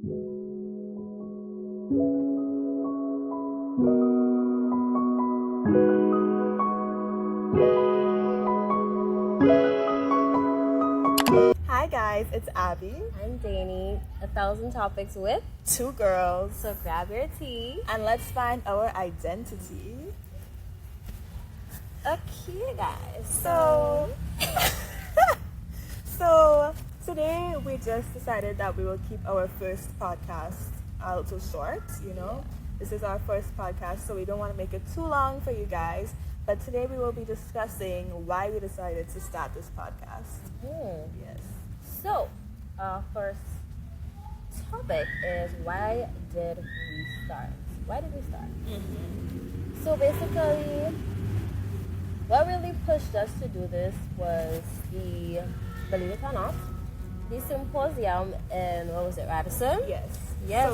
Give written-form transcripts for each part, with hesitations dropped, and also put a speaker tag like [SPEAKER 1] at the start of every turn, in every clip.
[SPEAKER 1] Hi guys, it's Abby.
[SPEAKER 2] I'm Dani. 1,000 topics with
[SPEAKER 1] Two girls.
[SPEAKER 2] So grab your tea.
[SPEAKER 1] And let's find our identity.
[SPEAKER 2] Okay, guys.
[SPEAKER 1] So today we just decided that we will keep our first podcast a little short, This is our first podcast, so we don't want to make it too long for you guys. But today we will be discussing why we decided to start this podcast. Yes.
[SPEAKER 2] So, our first topic is why did we start? Why did we start?
[SPEAKER 1] Mm-hmm.
[SPEAKER 2] So basically, what really pushed us to do this was believe it or not, the symposium in, Radisson?
[SPEAKER 1] Yes.
[SPEAKER 2] Yeah.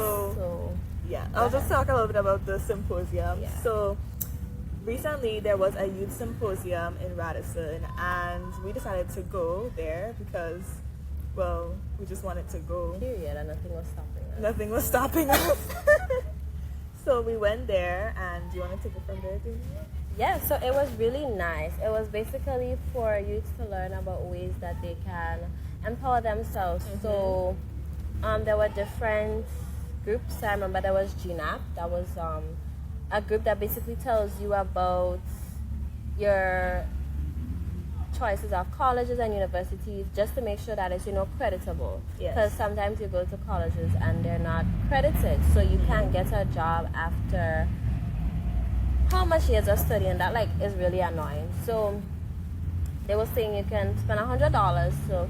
[SPEAKER 1] I'll just talk a little bit about the symposium.
[SPEAKER 2] Yeah.
[SPEAKER 1] So recently there was a youth symposium in Radisson, and we decided to go there because, we just wanted to go.
[SPEAKER 2] Period, and nothing was stopping us.
[SPEAKER 1] Nothing was stopping us. So we went there, and do you want to take it from there, Dani?
[SPEAKER 2] Yeah, so it was really nice. It was basically for youths to learn about ways that they can empower themselves. Mm-hmm. So there were different groups. I remember there was GNAP. That was a group that basically tells you about your choices of colleges and universities, just to make sure that it's creditable.
[SPEAKER 1] Yes.
[SPEAKER 2] Because sometimes you go to colleges and they're not credited, so you can't get a job after how much years of studying. That is really annoying. So they were saying you can spend $100 to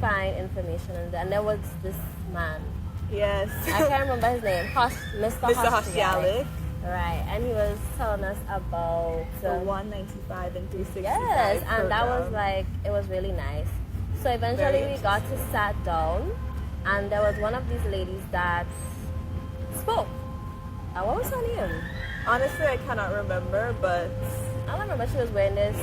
[SPEAKER 2] find information, and there was this man.
[SPEAKER 1] Yes.
[SPEAKER 2] I can't remember his name. Mr.
[SPEAKER 1] Hostialic.
[SPEAKER 2] Right, and he was telling us about
[SPEAKER 1] the 195 and 365.
[SPEAKER 2] Yes, and that was it was really nice. So eventually we got to sat down, and there was one of these ladies that spoke. What was her name?
[SPEAKER 1] Honestly, I cannot remember, but
[SPEAKER 2] I remember she was wearing this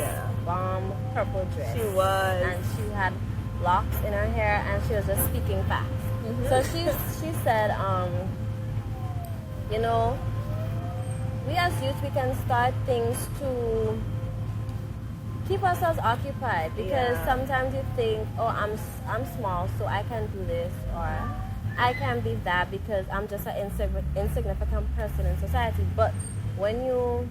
[SPEAKER 2] bomb purple dress.
[SPEAKER 1] She was.
[SPEAKER 2] And she had locks in her hair, and she was just speaking facts. Mm-hmm. So she said, we as youth, we can start things to keep ourselves occupied, because sometimes you think, I'm small, so I can do this, or I can be that because I'm just an insignificant person in society. But when you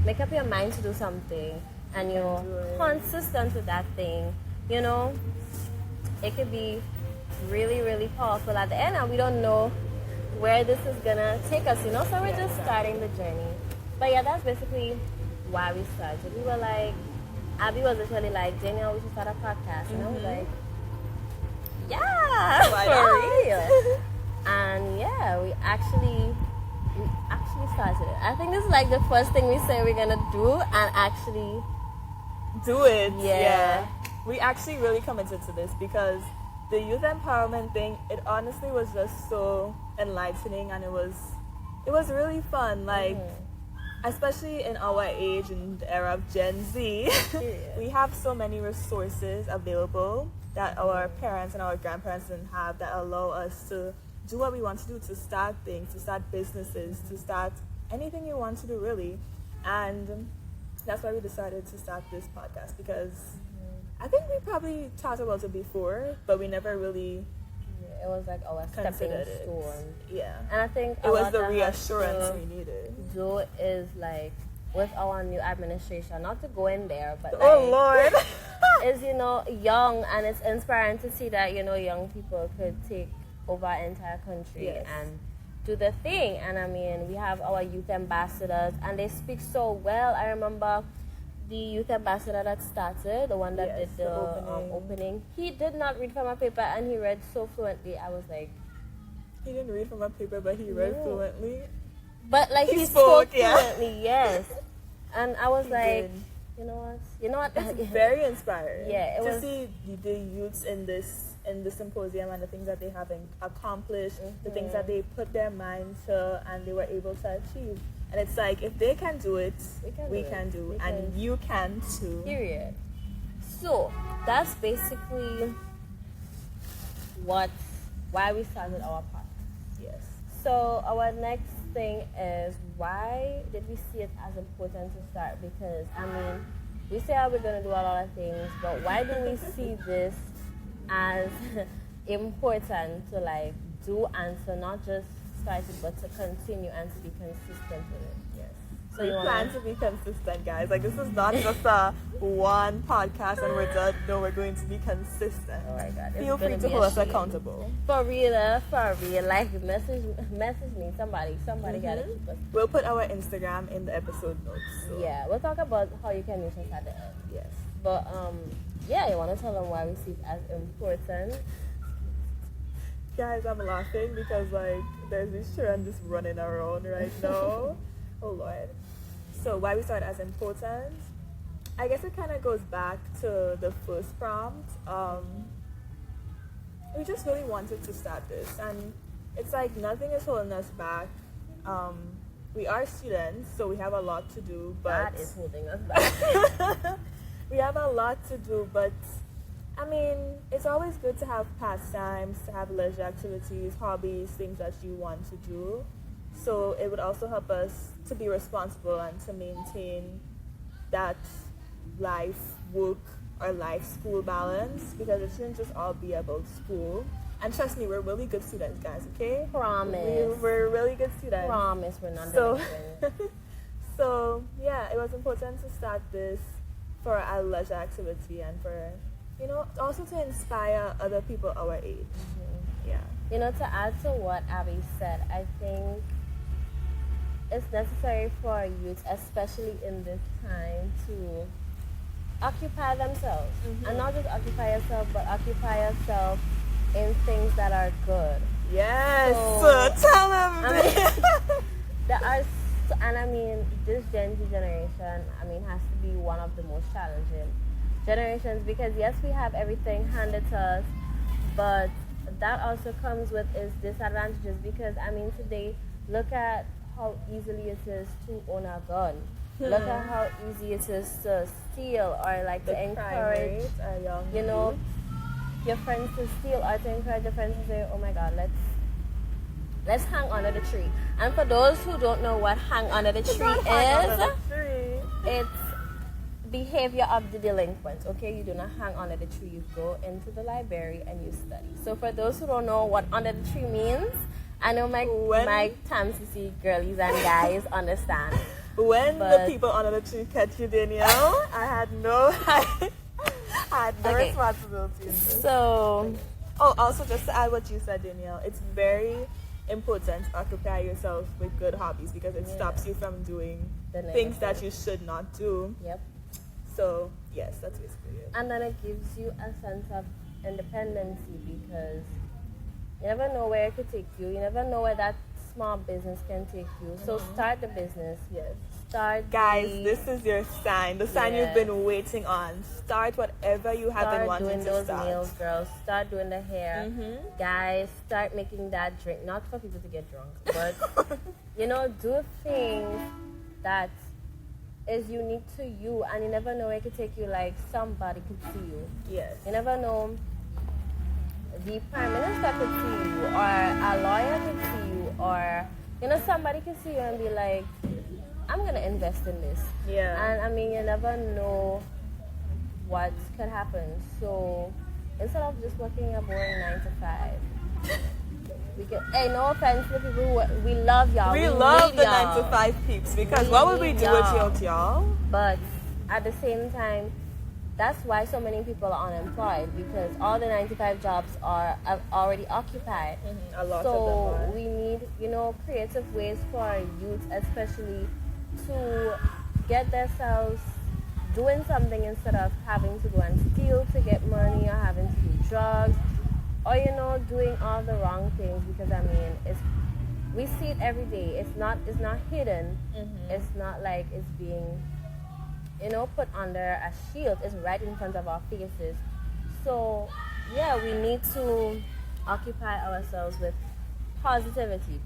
[SPEAKER 2] make up your mind to do something and you're consistent with that thing, it could be really, really powerful at the end, and we don't know where this is gonna take us, so we're just starting the journey. But that's basically why we started. We were Abby was literally Daniel, we should start a podcast, and I was like, for real. And we actually started it. I think this is the first thing we say we're gonna do, and actually
[SPEAKER 1] do it.
[SPEAKER 2] Yeah.
[SPEAKER 1] We actually really committed to this because the youth empowerment thing, it honestly was just so enlightening, and it was really fun. Especially in our age and the era of Gen Z, we have so many resources available that our parents and our grandparents didn't have, that allow us to do what we want to do, to start things, to start businesses, to start anything you want to do, really. And that's why we decided to start this podcast, because I think we probably talked about it before, but we never really
[SPEAKER 2] it was our stepping stone.
[SPEAKER 1] Yeah.
[SPEAKER 2] And I think
[SPEAKER 1] it was the reassurance we needed.
[SPEAKER 2] Do is with our new administration, not to go in there, but
[SPEAKER 1] oh Lord,
[SPEAKER 2] is young, and it's inspiring to see that young people could take over our entire country and do the thing. And I mean, we have our youth ambassadors, and they speak so well. I remember the youth ambassador that started, the one that did the opening, he did not read from a paper, and he read so fluently. I was like,
[SPEAKER 1] he didn't read from a paper, but he read fluently.
[SPEAKER 2] But he spoke fluently, yes. And I was you know what?
[SPEAKER 1] It's very inspiring.
[SPEAKER 2] Yeah,
[SPEAKER 1] to see the youths in the symposium, and the things that they have accomplished, the things that they put their mind to, and they were able to achieve. And it's if they can do it, we can do it, and you can too.
[SPEAKER 2] Period. So that's basically why we started our podcast.
[SPEAKER 1] Yes.
[SPEAKER 2] So our next thing is, why did we see it as important to start? Because I mean, we say we're gonna do a lot of things, but why do we see this as important to like do and to not just start it, but to continue and to be consistent with it?
[SPEAKER 1] Yes.
[SPEAKER 2] So
[SPEAKER 1] We
[SPEAKER 2] you
[SPEAKER 1] plan
[SPEAKER 2] wanna...
[SPEAKER 1] to be consistent, guys. Like, this is not just a one podcast and we're done. No, we're going to be consistent.
[SPEAKER 2] Oh my God!
[SPEAKER 1] Feel free to hold us accountable.
[SPEAKER 2] For real. Like message me. Somebody gotta keep us.
[SPEAKER 1] We'll put our Instagram in the episode notes. So.
[SPEAKER 2] Yeah, we'll talk about how you can reach us at the end.
[SPEAKER 1] Yes.
[SPEAKER 2] But yeah, you want to tell them why we see it as important?
[SPEAKER 1] Guys, I'm laughing because like there's this children just running around right now. Oh Lord. So why we saw it as important? I guess it kind of goes back to the first prompt. We just really wanted to start this, and it's like nothing is holding us back. We are students, so we have a lot to do, but
[SPEAKER 2] That is holding us back.
[SPEAKER 1] we have a lot to do, but I mean, it's always good to have pastimes, to have leisure activities, hobbies, things that you want to do. So it would also help us to be responsible and to maintain that life, work, or life school balance, because it shouldn't just all be about school. And trust me, we're really good students, guys, okay?
[SPEAKER 2] Promise.
[SPEAKER 1] We're really good students.
[SPEAKER 2] Promise we're not
[SPEAKER 1] So,
[SPEAKER 2] doing
[SPEAKER 1] so yeah, it was important to start this for a leisure activity and for, you know, also to inspire other people our age.
[SPEAKER 2] Mm-hmm.
[SPEAKER 1] Yeah.
[SPEAKER 2] You know, to add to what Abby said, I think it's necessary for our youth, especially in this time, to occupy themselves. And not just occupy yourself, but occupy yourself in things that are good.
[SPEAKER 1] Yes.
[SPEAKER 2] So,
[SPEAKER 1] Tell them.
[SPEAKER 2] I mean, there are, and I mean, this Gen Z generation, I mean, has to be one of the most challenging generations, because yes, we have everything handed to us, but that also comes with its disadvantages, because I mean, today, look at how easily it is to own a gun. Look at how easy it is to steal, or like to encourage, you know, your friends to steal, or to encourage your friends to say, oh my God, let's hang under the tree. And for those who don't know what hang under the tree is, it's behavior of the delinquent. Okay, you do not hang under the tree, you go into the library and you study. So for those who don't know what under the tree means, I know my Tamsisi girlies and guys understand.
[SPEAKER 1] When the people under the tree catch you, Danielle, I had no responsibility in this.
[SPEAKER 2] So,
[SPEAKER 1] also just to add what you said, Danielle, it's very important to occupy yourself with good hobbies, because it stops you from doing things that you should not do.
[SPEAKER 2] Yep.
[SPEAKER 1] So, yes, that's basically it.
[SPEAKER 2] And then it gives you a sense of independency, because you never know where it could take you. You never know where that small business can take you. So start the business.
[SPEAKER 1] Yes.
[SPEAKER 2] Guys,
[SPEAKER 1] this is your sign. The sign you've been waiting on. Start whatever you have been wanting to start.
[SPEAKER 2] Start doing those nails, girls. Start doing the hair. Guys, start making that drink. Not for people to get drunk, but, you know, do things that is unique to you, and you never know where it could take you. Like, somebody could see you.
[SPEAKER 1] Yes.
[SPEAKER 2] You never know. The prime minister could see you, or a lawyer could see you, or, you know, somebody could see you and be like, I'm going to invest in this.
[SPEAKER 1] Yeah.
[SPEAKER 2] And I mean, you never know what could happen. So instead of just working a boring 9 to 5, we can, hey, no offense to the people who, we love y'all.
[SPEAKER 1] We love the y'all. 9 to 5 peeps, because what would we do without y'all?
[SPEAKER 2] But at the same time, that's why so many people are unemployed, because all the 9 to 5 jobs are already occupied.
[SPEAKER 1] A lot
[SPEAKER 2] so
[SPEAKER 1] of them are.
[SPEAKER 2] We need, you know, creative ways for our youth, especially, to get themselves doing something instead of having to go and steal to get money, or having to do drugs, or, you know, doing all the wrong things. Because I mean, we see it every day. It's not hidden. It's not like it's being, you know, put under a shield. Is right in front of our faces. So yeah, we need to occupy ourselves with positivity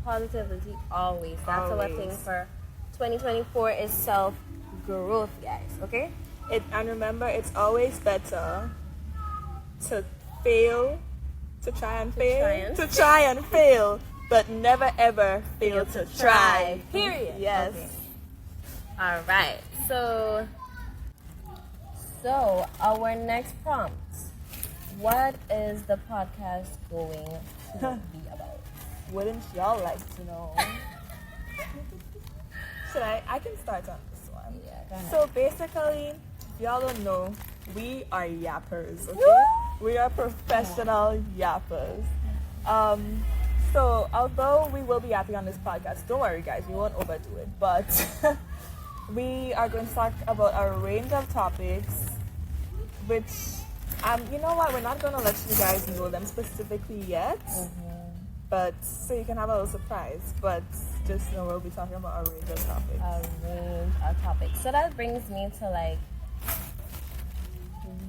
[SPEAKER 2] always. That's our thing for 2024, is self-growth, guys. Okay,
[SPEAKER 1] and remember, it's always better to fail, to try and fail but never ever fail to try.
[SPEAKER 2] Period.
[SPEAKER 1] Yes.
[SPEAKER 2] Okay. All right. So our next prompt. What is the podcast going to be about?
[SPEAKER 1] Wouldn't y'all like to know? Should I? I can start on this one.
[SPEAKER 2] Yeah, go ahead.
[SPEAKER 1] So basically, if y'all don't know, we are yappers, okay?
[SPEAKER 2] Woo!
[SPEAKER 1] We are professional yappers. So although we will be yapping on this podcast, don't worry guys, we won't overdo it. But we are going to talk about a range of topics, which, you know what, we're not going to let you guys know them specifically yet. But so you can have a little surprise. But just know we'll be talking about a range of topics.
[SPEAKER 2] A range of topics. So that brings me to like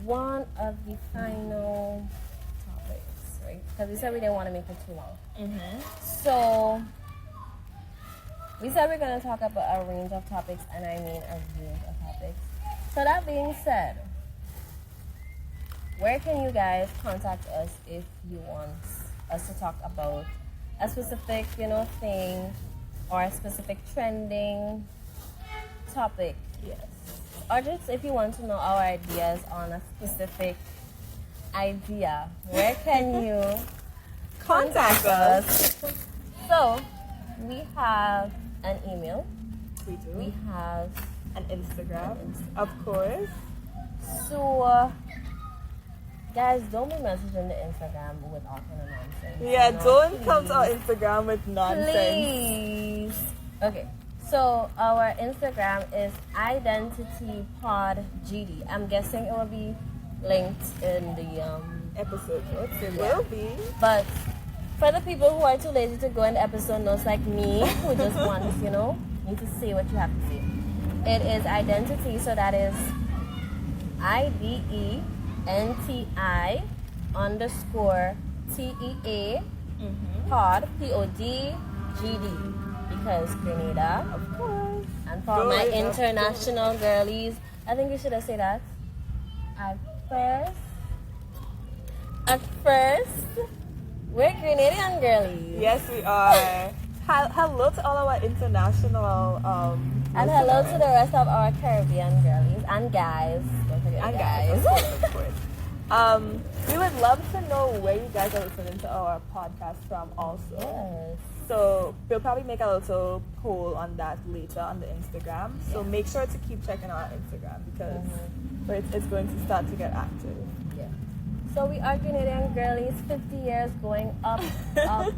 [SPEAKER 2] one of the final topics, right? Because we said we didn't want to make it too long. So we said we're going to talk about a range of topics, and I mean a range of topics. So that being said, where can you guys contact us if you want us to talk about a specific, thing or a specific trending topic?
[SPEAKER 1] Yes.
[SPEAKER 2] Or just if you want to know our ideas on a specific idea, where can you
[SPEAKER 1] Contact us.
[SPEAKER 2] So, we have an email.
[SPEAKER 1] We do.
[SPEAKER 2] We have
[SPEAKER 1] an Instagram, of course.
[SPEAKER 2] So, guys, don't be messaging the Instagram with all kind of nonsense.
[SPEAKER 1] Yeah, don't come
[SPEAKER 2] please.
[SPEAKER 1] to our Instagram with nonsense.
[SPEAKER 2] Please. Okay. So our Instagram is Identi-tea GD. I'm guessing it will be linked in the
[SPEAKER 1] Episode notes, it
[SPEAKER 2] Yeah.
[SPEAKER 1] will be.
[SPEAKER 2] But for the people who are too lazy to go in the episode notes like me, who just want, need to say what you have to say. It is Identi-tea, so that is IDENTI_TEA pod PODGD. Because Grenada,
[SPEAKER 1] Of course.
[SPEAKER 2] and for
[SPEAKER 1] Go
[SPEAKER 2] my
[SPEAKER 1] ahead,
[SPEAKER 2] international girlies, I think you should have said that. At first, we're Grenadian girlies.
[SPEAKER 1] Yes, we are. Hello to all our international
[SPEAKER 2] And hello to the rest of our Caribbean girlies and guys. Don't forget
[SPEAKER 1] and
[SPEAKER 2] guys.
[SPEAKER 1] guys. Of course. We would love to know where you guys are listening to our podcast from also.
[SPEAKER 2] Yes.
[SPEAKER 1] So we'll probably make a little poll on that later on the Instagram. So make sure to keep checking our Instagram because it's going to start to get active.
[SPEAKER 2] Yeah. So we are Grenadian girlies, 50 years going up, up.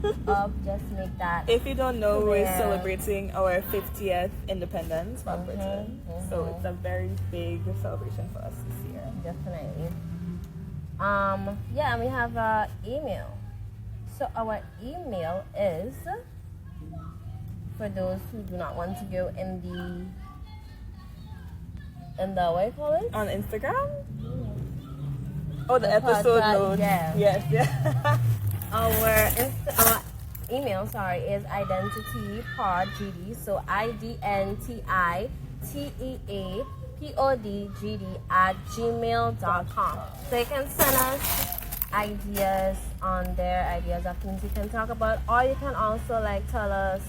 [SPEAKER 2] Just make that.
[SPEAKER 1] If you don't know, we're
[SPEAKER 2] Yeah.
[SPEAKER 1] celebrating our 50th independence from Britain. So it's a very big celebration for us this year.
[SPEAKER 2] Definitely. Yeah, and we have an email. So our email is, for those who do not want to go in the what do you call it?
[SPEAKER 1] On Instagram? Oh, the
[SPEAKER 2] The
[SPEAKER 1] episode
[SPEAKER 2] podcast,
[SPEAKER 1] notes.
[SPEAKER 2] yeah.
[SPEAKER 1] Yes, yeah.
[SPEAKER 2] Our email, is Identi-tea GD. So IDENTITEA_PODGD@gmail.com. So you can send us ideas on there, ideas of things you can talk about, or you can also tell us,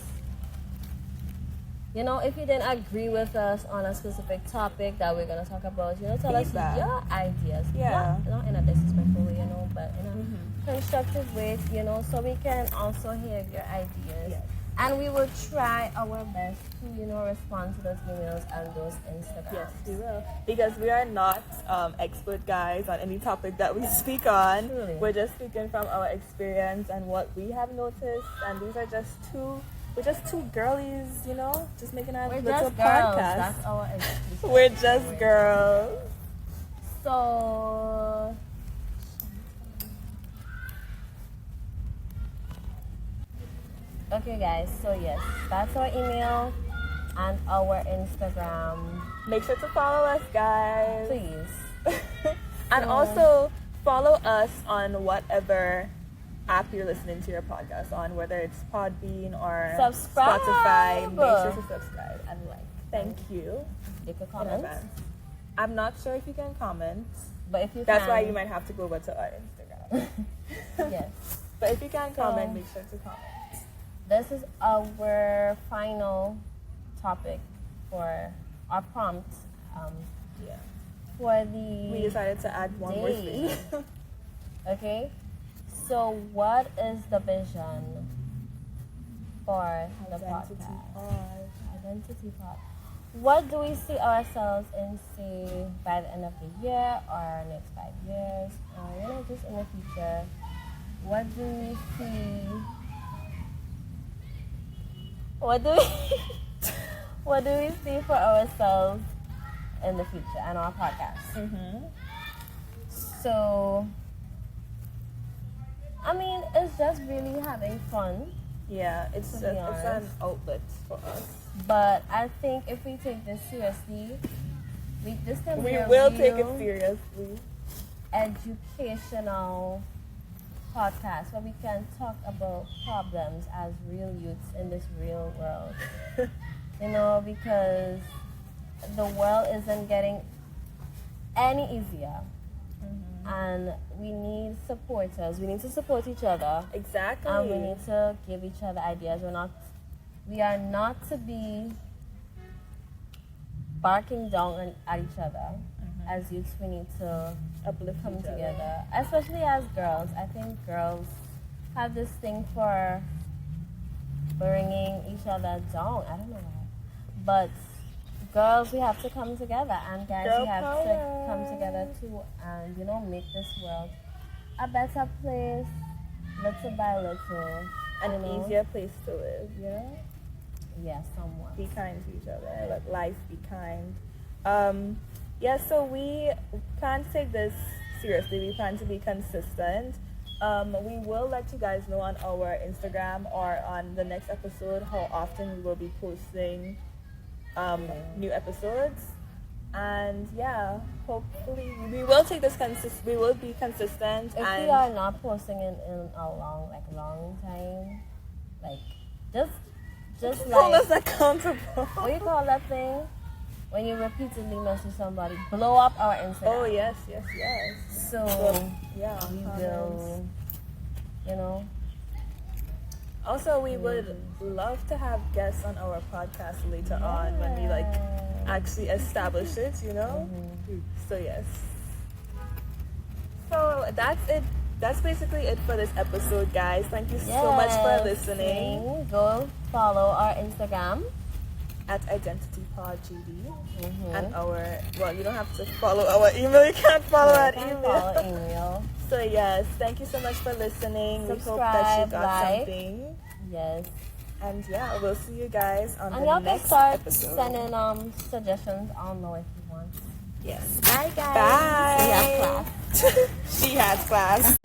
[SPEAKER 2] if you didn't agree with us on a specific topic that we're gonna talk about, tell us
[SPEAKER 1] Feedback.
[SPEAKER 2] your ideas.
[SPEAKER 1] Yeah.
[SPEAKER 2] Not in a disrespectful way, but in a constructive way, so we can also hear your ideas.
[SPEAKER 1] Yes.
[SPEAKER 2] And we will try our best to, respond to those emails and those Instagrams.
[SPEAKER 1] Yes, we will. Because we are not expert guys on any topic that we speak on.
[SPEAKER 2] Truly.
[SPEAKER 1] We're just speaking from our experience and what we have noticed. And these are we're just two girlies, just making our
[SPEAKER 2] We're
[SPEAKER 1] little
[SPEAKER 2] just girls.
[SPEAKER 1] podcast.
[SPEAKER 2] That's our excuse.
[SPEAKER 1] We're just girls.
[SPEAKER 2] So, okay, guys. So yes, that's our email and our Instagram.
[SPEAKER 1] Make sure to follow us, guys.
[SPEAKER 2] Please.
[SPEAKER 1] And also follow us on whatever app you're listening to your podcast on, whether it's Podbean or
[SPEAKER 2] Subscribe.
[SPEAKER 1] Spotify. Make sure to subscribe and like. Thank you.
[SPEAKER 2] You can
[SPEAKER 1] in
[SPEAKER 2] comment.
[SPEAKER 1] advance. I'm not sure if you can comment.
[SPEAKER 2] But if you
[SPEAKER 1] That's
[SPEAKER 2] can,
[SPEAKER 1] why you might have to go over to our Instagram.
[SPEAKER 2] Yes.
[SPEAKER 1] But if you can comment, make sure to comment.
[SPEAKER 2] this is our final topic for our prompt.
[SPEAKER 1] Yeah.
[SPEAKER 2] For the
[SPEAKER 1] We decided to add one more thing.
[SPEAKER 2] Okay. So, what is the vision for the podcast? Identity pod. What do we see ourselves in, say, by the end of the year or next 5 years, or just in the future? What do we see? What do we what do we see for ourselves in the future and our podcast? So, I mean, it's just really having fun.
[SPEAKER 1] Yeah, it's an outlet for us.
[SPEAKER 2] But I think if we take this seriously, we
[SPEAKER 1] will take it seriously.
[SPEAKER 2] Educational podcast where we can talk about problems as real youths in this real world. Because the world isn't getting any easier. And we need supporters. We need to support each other.
[SPEAKER 1] Exactly.
[SPEAKER 2] And we need to give each other ideas. We are not to be barking down at each other. As youths, we need to come together. Especially as girls. I think girls have this thing for bringing each other down. I don't know why. But girls, we have to come together, and guys, we have to come together too, and make this world a better place, little by little,
[SPEAKER 1] an easier place to live.
[SPEAKER 2] Yeah, somewhat.
[SPEAKER 1] Be kind to each other. Let life be kind. So we plan to take this seriously. We plan to be consistent. We will let you guys know on our Instagram or on the next episode how often we will be posting new episodes, and hopefully we will take this we will be consistent.
[SPEAKER 2] If we are not posting in a long time, just
[SPEAKER 1] hold us accountable.
[SPEAKER 2] What you call that thing when you repeatedly message somebody? Blow up our Instagram.
[SPEAKER 1] Oh yes.
[SPEAKER 2] So we will, Also, we would love to have guests on our podcast later on when we actually establish it,
[SPEAKER 1] So yes. So that's it. That's basically it for this episode, guys. Thank you so much for listening.
[SPEAKER 2] Go follow our Instagram
[SPEAKER 1] at Identi-tea and you don't have to follow our email. You can't follow our email. So yes, thank you so much for listening.
[SPEAKER 2] Subscribe,
[SPEAKER 1] we hope that you got something.
[SPEAKER 2] Yes.
[SPEAKER 1] And we'll see you guys on the next episode.
[SPEAKER 2] Sending suggestions on low if you want.
[SPEAKER 1] Yes.
[SPEAKER 2] Bye guys.
[SPEAKER 1] Bye. She has class. She has class.